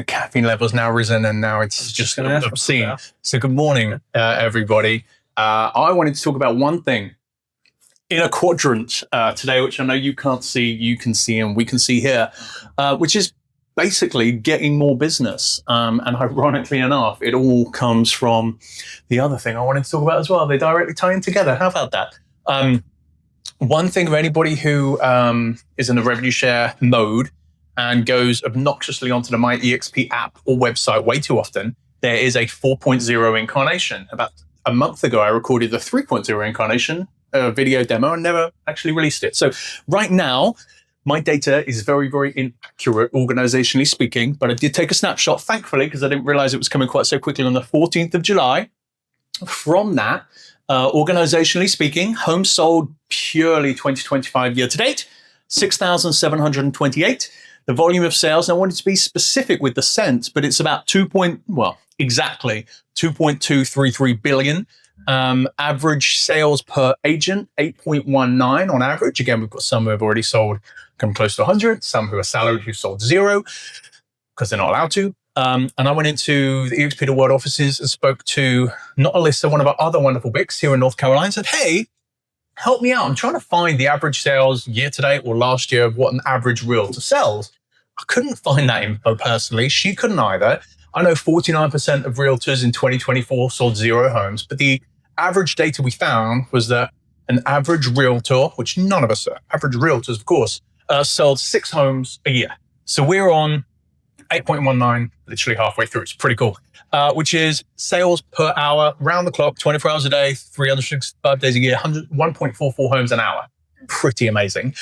the caffeine level's now risen and now it's just obscene. So good morning, everybody. I wanted to talk about one thing in a quadrant today, which I know you can't see, you can see, and we can see here, which is basically getting more business. And ironically enough, it all comes from the other thing I wanted to talk about as well. They directly tie in together. How about that? One thing for anybody who is in the revenue share mode and goes obnoxiously onto the My EXP app or website way too often, there is a 4.0 incarnation. About a month ago, I recorded the 3.0 incarnation video demo and never actually released it. So right now, my data is very, very inaccurate, organizationally speaking, but I did take a snapshot, thankfully, because I didn't realize it was coming quite so quickly on the 14th of July. From that, organizationally speaking, homes sold purely 2025 year to date, 6,728. The volume of sales, and I wanted to be specific with the cents, but it's about exactly 2.233 billion. Average sales per agent, 8.19 on average. Again, we've got some who have already sold come close to 100, some who are salaried who sold 0 because they're not allowed to. And I went into the EXP World offices and spoke to not Alyssa, one of our other wonderful bigs here in North Carolina, and said, hey, help me out. I'm trying to find the average sales year to date or last year of what an average realtor sells. I couldn't find that info personally. She couldn't either. I know 49% of realtors in 2024 sold 0 homes, but the average data we found was that an average realtor, which none of us are, average realtors, of course, sold 6 homes a year. So we're on 8.19, literally halfway through. It's pretty cool, which is sales per hour, round the clock, 24 hours a day, 365 days a year, 1.44 homes an hour. Pretty amazing.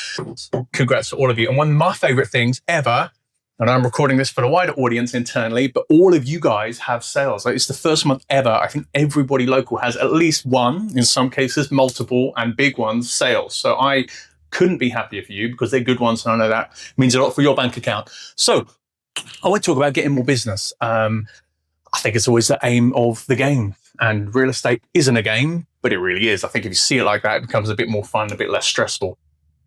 Congrats to all of you. And one of my favorite things ever, and I'm recording this for the wider audience internally, but all of you guys have sales. Like, it's the first month ever. I think everybody local has at least one, in some cases, multiple and big ones, sales. So I couldn't be happier for you because they're good ones. And I know that means a lot for your bank account. So I want to talk about getting more business. I think it's always the aim of the game, and real estate isn't a game, but it really is. I think if you see it like that, it becomes a bit more fun, a bit less stressful,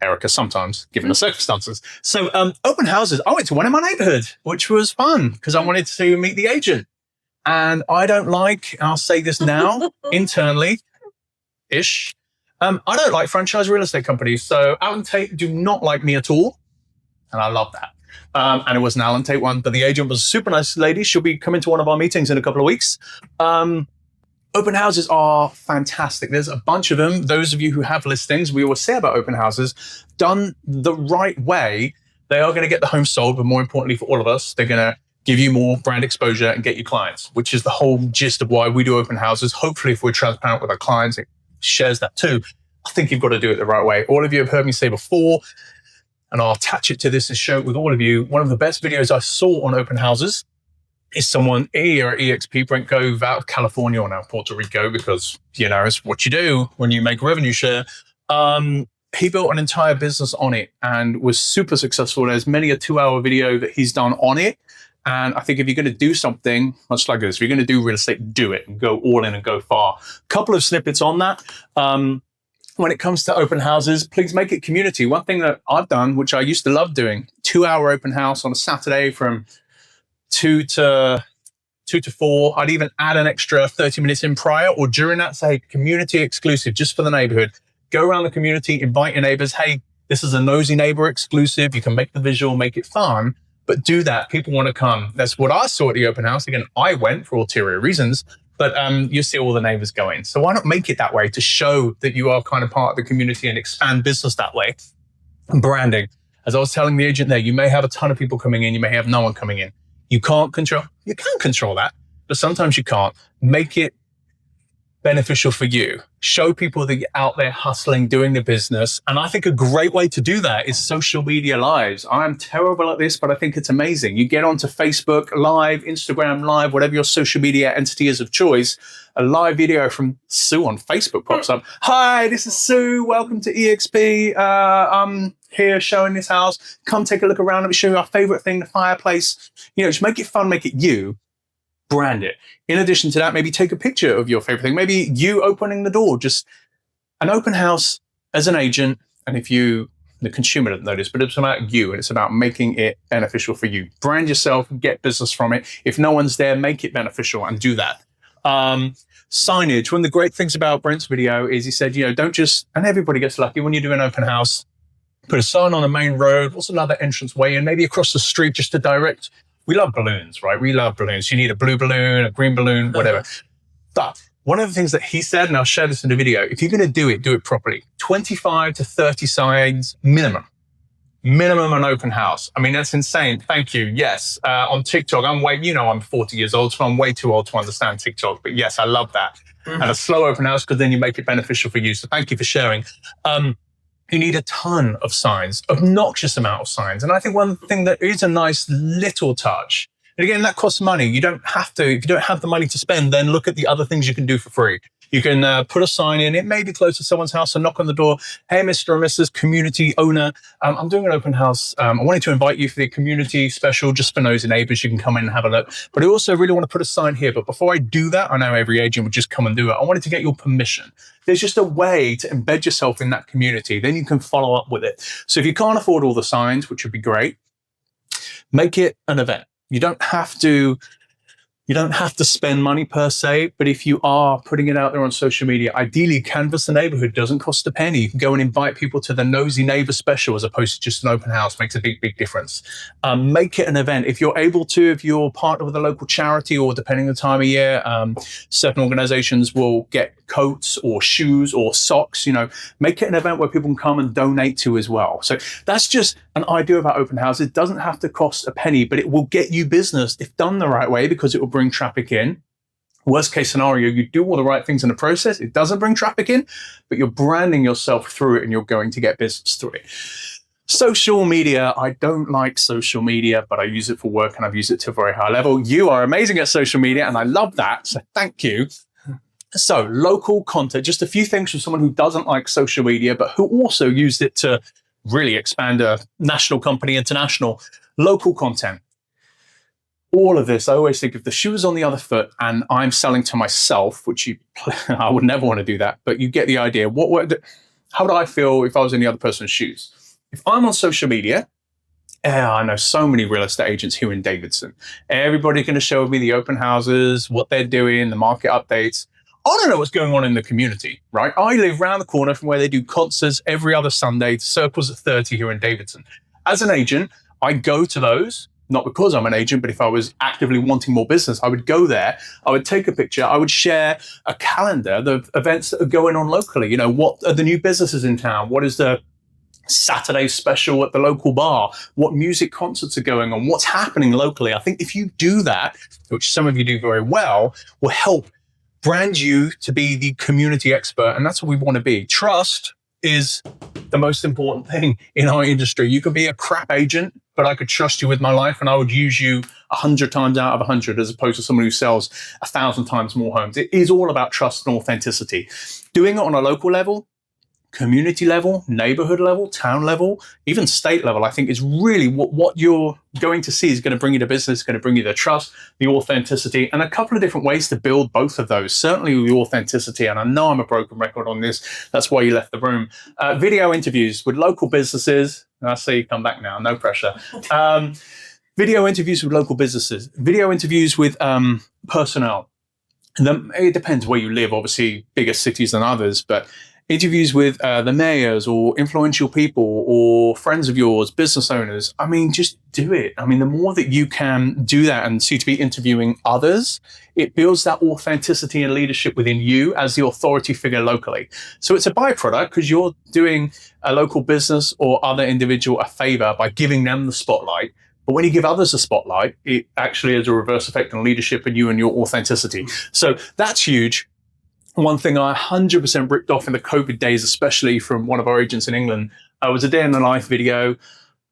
Erica, sometimes, given the circumstances. So open houses. I went to one in my neighborhood, which was fun because I wanted to meet the agent. And I don't like, I'll say this now, internally-ish, I don't like franchise real estate companies. So Alan Tate do not like me at all. And I love that. And it was an Alan Tate one, but the agent was a super nice lady. She'll be coming to one of our meetings in a couple of weeks. Open houses are fantastic. There's a bunch of them. Those of you who have listings, we always say about open houses, done the right way, they are going to get the home sold, but more importantly for all of us, they're going to give you more brand exposure and get you clients, which is the whole gist of why we do open houses. Hopefully, if we're transparent with our clients, it shares that too. I think you've got to do it the right way. All of you have heard me say before, and I'll attach it to this and share it with all of you. One of the best videos I saw on open houses is someone here at EXP, Brent Gove, out of California or now Puerto Rico, because, you know, it's what you do when you make revenue share. He built an entire business on it and was super successful. There's many a 2-hour video that he's done on it. And I think if you're going to do something, much like this, if you're going to do real estate, do it and go all in and go far. Couple of snippets on that. When it comes to open houses, please make it community. One thing that I've done, which I used to love doing, 2-hour open house on a Saturday from 2 to 4. I'd even add an extra 30 minutes in prior or during that, say community exclusive, just for the neighborhood. Go around the community, invite your neighbors. Hey, this is a nosy neighbor exclusive. You can make the visual, make it fun, but do that. People want to come. That's what I saw at the open house. Again, I went for ulterior reasons, but you see all the neighbors going. So why not make it that way to show that you are kind of part of the community and expand business that way? And branding. As I was telling the agent there, you may have a ton of people coming in. You may have no one coming in. You can control that, but sometimes you can't. Make it beneficial for you. Show people that you're out there hustling, doing the business. And I think a great way to do that is social media lives. I'm terrible at this, but I think it's amazing. You get onto Facebook Live, Instagram Live, whatever your social media entity is of choice. A live video from Sue on Facebook pops up. Hi, this is Sue. Welcome to EXP. I'm here showing this house. Come take a look around. Let me show you our favorite thing, the fireplace. You know, just make it fun, make it you. Brand it. In addition to that, maybe take a picture of your favorite thing. Maybe you opening the door, just an open house as an agent. And if you The consumer doesn't notice, but it's about you, and it's about making it beneficial for you. Brand yourself, get business from it. If no one's there, make it beneficial and do that. Signage. One of the great things about Brent's video is he said, don't just, and everybody gets lucky when you do an open house, put a sign on the main road. What's another entrance way? And maybe across the street just to direct. We love balloons, right? We love balloons. You need a blue balloon, a green balloon, whatever. But one of the things that he said, and I'll share this in the video, if you're going to do it properly. 25 to 30 signs minimum an open house. I mean, that's insane. Thank you. Yes. On TikTok, I'm 40 years old, so I'm way too old to understand TikTok. But yes, I love that. And a slow open house, because then you make it beneficial for you. So thank you for sharing. You need a ton of signs, obnoxious amount of signs. And I think one thing that is a nice little touch, and again, that costs money. You don't have to, if you don't have the money to spend, then look at the other things you can do for free. You can put a sign in. It may be close to someone's house and knock on the door. Hey, Mr. or Mrs. Community Owner, I'm doing an open house. I wanted to invite you for the community special, just for nosy neighbors. You can come in and have a look. But I also really want to put a sign here. But before I do that, I know every agent would just come and do it. I wanted to get your permission. There's just a way to embed yourself in that community. Then you can follow up with it. So if you can't afford all the signs, which would be great, make it an event. You don't have to spend money per se, but if you are putting it out there on social media, ideally canvass the neighborhood. Doesn't cost a penny. You can go and invite people to the nosy neighbor special as opposed to just an open house. Makes a big difference. Make it an event. If you're able to, if you're partnered with a local charity, or depending on the time of year, certain organizations will get coats or shoes or socks, make it an event where people can come and donate to as well. So that's just an idea about open houses. It doesn't have to cost a penny, but it will get you business if done the right way, because it will bring traffic in. Worst case scenario, you do all the right things in the process. It doesn't bring traffic in, but you're branding yourself through it and you're going to get business through it. Social media. I don't like social media, but I use it for work and I've used it to a very high level. You are amazing at social media and I love that. So thank you. So local content, just a few things from someone who doesn't like social media, but who also used it to really expand a national company, international. Local content. All of this, I always think if the shoe is on the other foot and I'm selling to myself, which I would never want to do that, but you get the idea. How would I feel if I was in the other person's shoes? If I'm on social media, I know so many real estate agents here in Davidson. Everybody's going to show me the open houses, what they're doing, the market updates. I don't know what's going on in the community, right? I live around the corner from where they do concerts every other Sunday, Circles at 30 here in Davidson. As an agent, I go to those, not because I'm an agent, but if I was actively wanting more business, I would go there, I would take a picture, I would share a calendar, the events that are going on locally. What are the new businesses in town? What is the Saturday special at the local bar? What music concerts are going on? What's happening locally? I think if you do that, which some of you do very well, will help brand you to be the community expert. And that's what we want to be. Trust is the most important thing in our industry. You could be a crap agent, but I could trust you with my life and I would use you 100 times out of 100 as opposed to someone who sells 1,000 times more homes. It is all about trust and authenticity. Doing it on a local level, community level, neighborhood level, town level, even state level, I think is really what you're going to see is going to bring you the business, going to bring you the trust, the authenticity, and a couple of different ways to build both of those. Certainly the authenticity, and I know I'm a broken record on this. That's why you left the room. Video interviews with local businesses. I see you come back now, no pressure. Video interviews with local businesses, video interviews with personnel. It depends where you live, obviously bigger cities than others, but interviews with the mayors or influential people or friends of yours, business owners. I mean, just do it. I mean, the more that you can do that and see to be interviewing others, it builds that authenticity and leadership within you as the authority figure locally. So it's a byproduct because you're doing a local business or other individual a favor by giving them the spotlight. But when you give others a spotlight, it actually has a reverse effect on leadership and you and your authenticity. So that's huge. One thing I 100% ripped off in the COVID days, especially from one of our agents in England, was a day in the life video.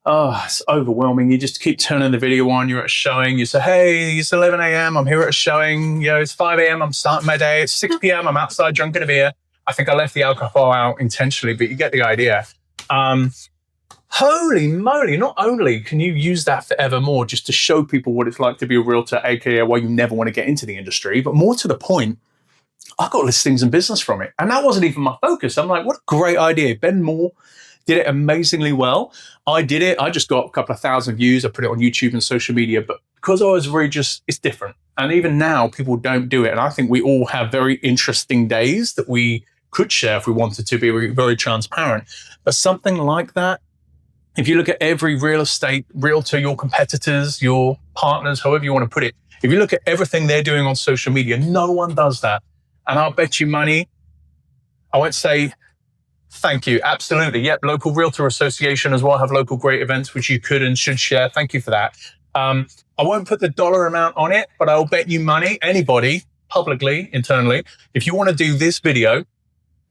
Oh, it's overwhelming. You just keep turning the video on. You're at a showing. You say, hey, it's 11 a.m. I'm here at a showing. It's 5 a.m. I'm starting my day. It's 6 p.m. I'm outside drinking a beer. I think I left the alcohol out intentionally, but you get the idea. Holy moly, not only can you use that forevermore just to show people what it's like to be a realtor, aka why you never want to get into the industry, but more to the point, I got listings and business from it. And that wasn't even my focus. I'm like, what a great idea. Ben Moore did it amazingly well. I did it. I just got a couple of thousand views. I put it on YouTube and social media, but because I was it's different. And even now, people don't do it. And I think we all have very interesting days that we could share if we wanted to be very transparent. But something like that, if you look at every real estate realtor, your competitors, your partners, however you want to put it, if you look at everything they're doing on social media, no one does that. And I'll bet you money, I won't say thank you. Absolutely. Yep. Local Realtor Association as well have local great events, which you could and should share. Thank you for that. I won't put the dollar amount on it, but I'll bet you money, anybody, publicly, internally, if you want to do this video,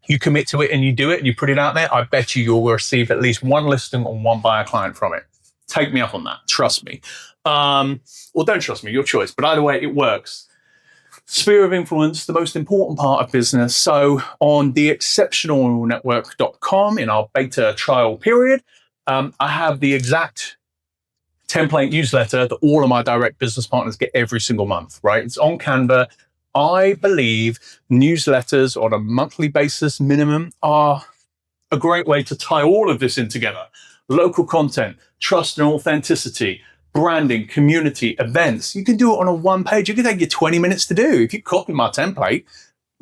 you commit to it and you do it and you put it out there, I bet you'll receive at least one listing or one buyer client from it. Take me up on that. Trust me. Or don't trust me, your choice. But either way, it works. Sphere of influence, the most important part of business. So on theexceptionalnetwork.com in our beta trial period, I have the exact template newsletter that all of my direct business partners get every single month, right? It's on Canva. I believe newsletters on a monthly basis minimum are a great way to tie all of this in together. Local content, trust and authenticity, branding, community, events. You can do it on a one page. It can take you 20 minutes to do. If you copy my template,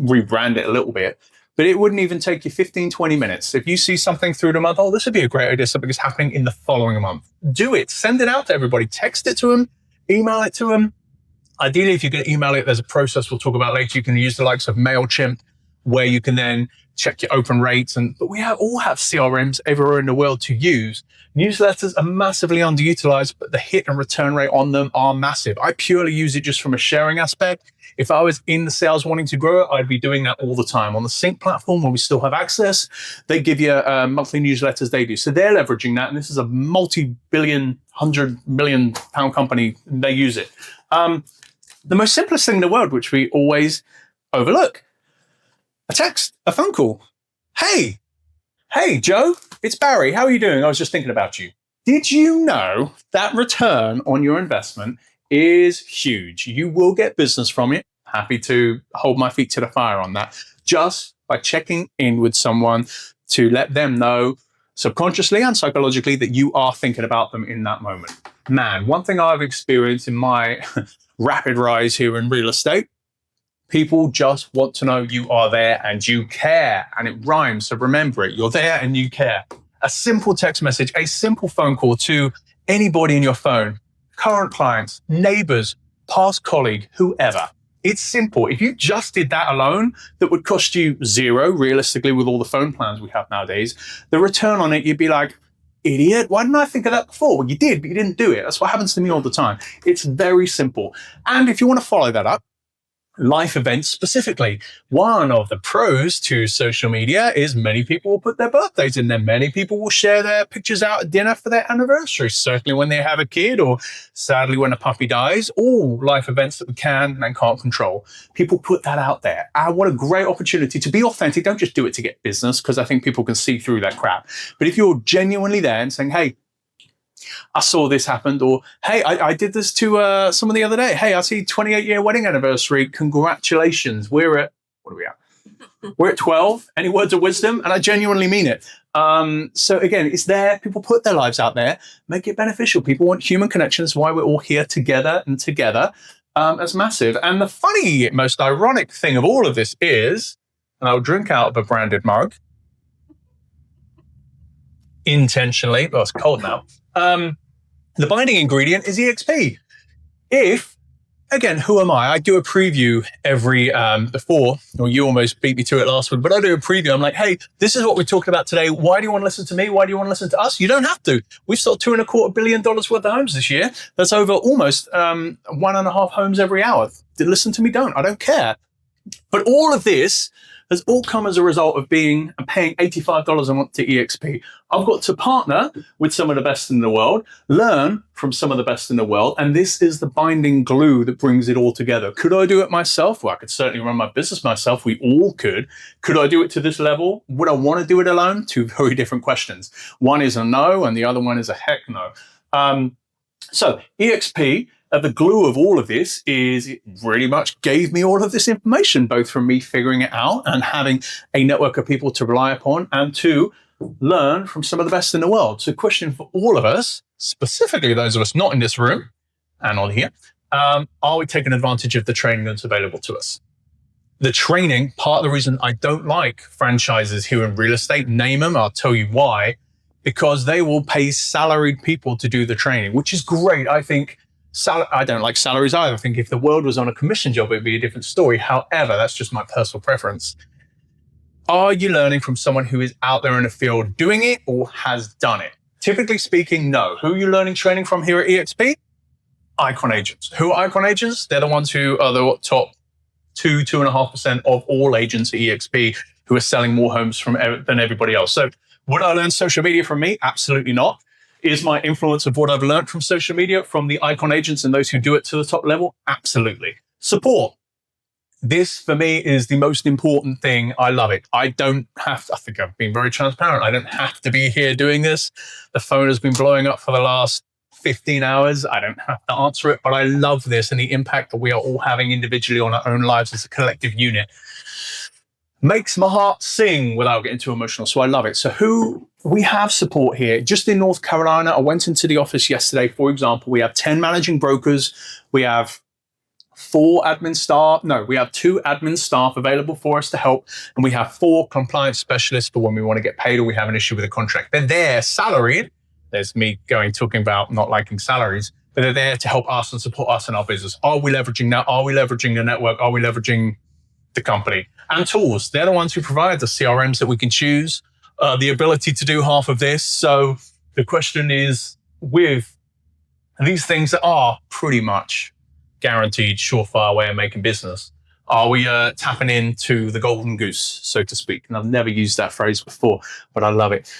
rebrand it a little bit, but it wouldn't even take you 15, 20 minutes. If you see something through the month, oh, this would be a great idea. Something is happening in the following month. Do it. Send it out to everybody. Text it to them. Email it to them. Ideally, if you can email it, there's a process we'll talk about later. You can use the likes of MailChimp, where you can then check your open rates. But we all have CRMs everywhere in the world to use. Newsletters are massively underutilized, but the hit and return rate on them are massive. I purely use it just from a sharing aspect. If I was in the sales wanting to grow it, I'd be doing that all the time. On the Sync platform, where we still have access, they give you monthly newsletters they do. So they're leveraging that. And this is a multi-billion, £100 million company. They use it. The most simplest thing in the world, which we always overlook, a text, a phone call. Hey, Joe, it's Barry. How are you doing? I was just thinking about you. Did you know that return on your investment is huge? You will get business from it. Happy to hold my feet to the fire on that. Just by checking in with someone to let them know subconsciously and psychologically that you are thinking about them in that moment. Man, one thing I've experienced in my rapid rise here in real estate, people just want to know you are there and you care, and it rhymes. So remember it. You're there and you care. A simple text message, a simple phone call to anybody in your phone, current clients, neighbors, past colleague, whoever. It's simple. If you just did that alone, that would cost you zero, realistically, with all the phone plans we have nowadays. The return on it, you'd be like, idiot, why didn't I think of that before? Well, you did, but you didn't do it. That's what happens to me all the time. It's very simple. And if you want to follow that up, life events specifically. One of the pros to social media is many people will put their birthdays in there. Many people will share their pictures out at dinner for their anniversary, certainly when they have a kid or sadly when a puppy dies. All life events that we can and can't control. People put that out there. And what a great opportunity to be authentic. Don't just do it to get business, because I think people can see through that crap. But if you're genuinely there and saying, hey, I saw this happened, or hey, I did this to someone the other day. Hey, I see 28-year wedding anniversary. Congratulations. We're at 12. Any words of wisdom? And I genuinely mean it. So again, it's there. People put their lives out there, make it beneficial. People want human connections. Why we're all here together and together. That's massive. And the funny, most ironic thing of all of this is, and I'll drink out of a branded mug intentionally. Well, it's cold now. The binding ingredient is EXP. If, again, who am I? I do a preview every, before, or you almost beat me to it last week, but I do a preview. I'm like, hey, this is what we're talking about today. Why do you want to listen to me? Why do you want to listen to us? You don't have to. We've sold $2.25 billion worth of homes this year. That's over almost 1.5 homes every hour. Listen to me, don't. I don't care. But all of this has all come as a result of paying $85 a month to EXP. I've got to partner with some of the best in the world, learn from some of the best in the world, and this is the binding glue that brings it all together. Could I do it myself? Well, I could certainly run my business myself. We all could. Could I do it to this level? Would I want to do it alone? Two very different questions. One is a no, and the other one is a heck no. So EXP, the glue of all of this is it really much gave me all of this information, both from me figuring it out and having a network of people to rely upon, and two, learn from some of the best in the world. So question for all of us, specifically those of us not in this room and on here, are we taking advantage of the training that's available to us? The training, part of the reason I don't like franchises here in real estate, name them, I'll tell you why, because they will pay salaried people to do the training, which is great. I think I don't like salaries either. I think if the world was on a commission job, it'd be a different story. However, that's just my personal preference. Are you learning from someone who is out there in the field doing it or has done it? Typically speaking, no. Who are you learning training from here at EXP? Icon agents. Who are Icon agents? They're the ones who are the top 2.5% of all agents at EXP who are selling more homes than everybody else. So would I learn social media from me? Absolutely not. Is my influence of what I've learned from social media from the Icon agents and those who do it to the top level? Absolutely. Support. This, for me, is the most important thing. I love it. I think I've been very transparent. I don't have to be here doing this. The phone has been blowing up for the last 15 hours. I don't have to answer it, but I love this and the impact that we are all having individually on our own lives as a collective unit. Makes my heart sing without getting too emotional. So I love it. So we have support here. Just in North Carolina, I went into the office yesterday, for example, we have 10 managing brokers. We have 2 admin staff available for us to help. And we have 4 compliance specialists for when we want to get paid or we have an issue with a contract. They're there salaried. There's me talking about not liking salaries, but they're there to help us and support us in our business. Are we leveraging that? Are we leveraging the network? Are we leveraging the company? And tools. They're the ones who provide the CRMs that we can choose, the ability to do half of this. So the question is, with these things that are pretty much guaranteed, surefire way of making business, are we tapping into the golden goose, so to speak? And I've never used that phrase before, but I love it.